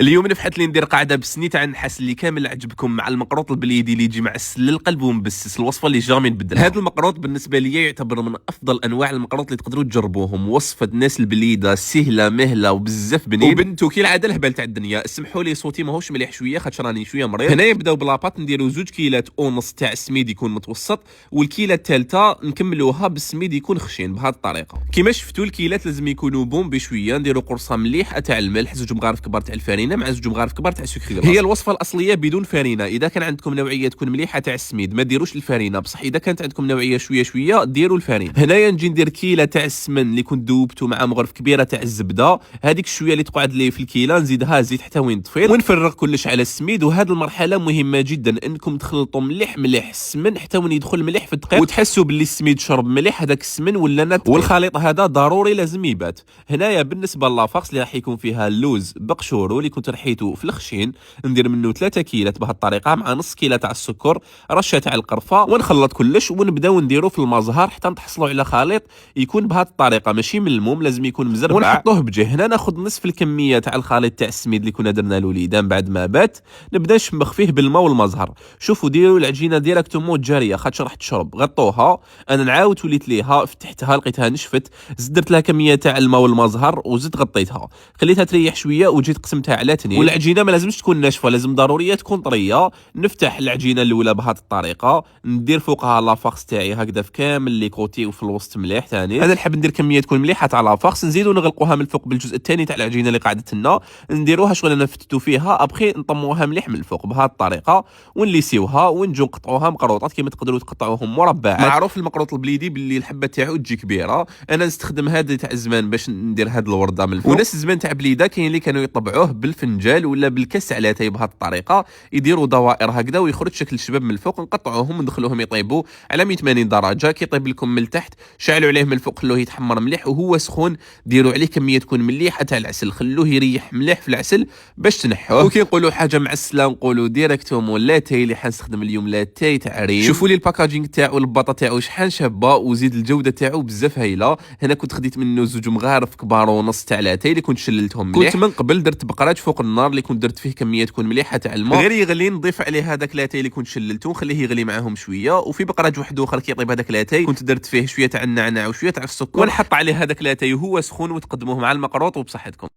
اليوم نفحت لي ندير قاعده بسني تاع النحاس اللي كامل عجبكم مع المقروط البليدي اللي يجي معسل للقلب ومبسس، الوصفه اللي جامي نبدل. هذا المقروط بالنسبه لي يعتبر من افضل انواع المقروط اللي تقدروا تجربوهم، وصفه الناس البليده سهله مهله وبزاف بنين وبنتو كي العاده الهبال تاع الدنيا. اسمحوا لي صوتي ماهوش مليح شويه خاطر راني شويه مريض. هنا نبداو بلاباط نديروا 2 كيلات ونص تاع السميد يكون متوسط، والكيله الثالثه نكملوها بالسميد يكون خشين بهذه الطريقه. كيما شفتوا الكيلات لازم يكونوا بوم بشويه. نديروا قرصه مليحه تاع الملح، 2 مغارف كبار تاع الفرينه مع 2 مغارف كبار تاع سكر جلاص. هي الوصفه الاصليه بدون فرينه. اذا كان عندكم نوعيه تكون مليحه تاع السميد ما ديروش الفرينه، بصح اذا كانت عندكم نوعيه شويه شويه ديروا الفرينه. هنايا نجي ندير كيله تاع السمن اللي كنت ذوبته مع مغرف كبيره تاع الزبده. هذيك الشويه اللي تقعد لي في الكيله نزيدها زيت حتى وين تفيض ونفرغ كلش على السميد. وهذه المرحله مهمه جدا انكم تخلطوا مليح مليح السمن حتى وين يدخل مليح في الدقيق وتحسوا باللي السميد شرب مليح هذاك السمن ولا نات. والخليط هذا ضروري لازم يبات. هنايا بالنسبه للافاكس اللي راح يكون فيها اللوز بقشورو اللي كنت رحيته في الخشين ندير منه 3 كيلات بهالطريقه مع نص كيله تاع السكر، رشه تاع القرفه، ونخلط كلش ونبداو نديرو في المزهر حتى نتحصلوا على خليط يكون بهذه الطريقه ماشي ملموم، لازم يكون مزربع ونحطوه بجه. هنا ناخذ نصف الكميه تاع الخليط تاع السميد اللي كنا درنا له ليدان بعد ما بات، نبدا نشمخ فيه بالماء والمزهر. شوفوا ديروا العجينه ديريكتومون جاريه خاطر راح تشرب. غطوها، انا نعاود وليت ليها فتحتها لقيتها نشفت، زدت لها كميه تاع الماء والمزهر وزدت غطيتها، خليتها تريح شويه وجيت قسمتها على 2. والعجينه ما لازمش تكون ناشفه، لازم ضروريه تكون طريه. نفتح العجينه الاولى بهذه الطريقه، ندير فوقها لافاكس تاعي هكذا في كامل لي كوتي وفي الوسط مليح. ثاني انا نحب ندير كميه تكون مليحه تاع لافاكس، نزيدو نغلقوها من الفوق بالجزء الثاني تاع العجينه اللي قاعده لنا، نديروها شغل نفتتو فيها ابخي نطموها مليح من الفوق بهذه الطريقه ونليسيوها ونجو نقطعوها مقروطات كيما تقدروا تقطعوهم مربعات. معروف المقروط البليدي باللي الحبه تاعو تجي كبيره. انا نستخدم هذا تاع الزمان باش ندير هذه الورده من الفوق. وناس الزمان تاع بليده كاين اللي كانوا يطبعوه بالفنجال ولا بالكاس على تاي بهذه الطريقه، يديروا دوائر هكذا ويخرج شكل الشباب من الفوق، نقطعوهم وندخلوهم يطيبوا على 180 درجه. كي يطيب لكم من التحت شعلوا عليه من الفوق، خلوه يتحمر مليح وهو سخون ديروا عليه كميه تكون مليحه تاع العسل، خلوه يريح مليح في العسل باش تنحوه. وكي نقولوا حاجه معسله نقولوا ديريكتومون لاتاي اللي حنستخدم اليوم لاتاي تاع ريم. شوفوا لي الباكاجينغ تاعو الباطه تاعو شحال شابه وزيد الجوده تاعو بزاف هايله. هنا كنت خديت منه 2 مغارف كبار ونص تاع لاتاي اللي كنت شللتهم مليح. كنت من قبل درت بقراج فوق النار اللي كنت درت فيه كميه تكون مليحه تاع الماء، غير يغلي نضيف عليه هذاك لاتاي اللي كنت شللته ونخليه يغلي معاهم شويه. وفي بقراج واحد اخر كي يطيب هذاك لاتاي كنت درت فيه شويه تاع النعناع وشويه تاع السكر ونحط عليه هذاك لاتاي وهو سخون وتقدموه مع المقروط وبصحتكم.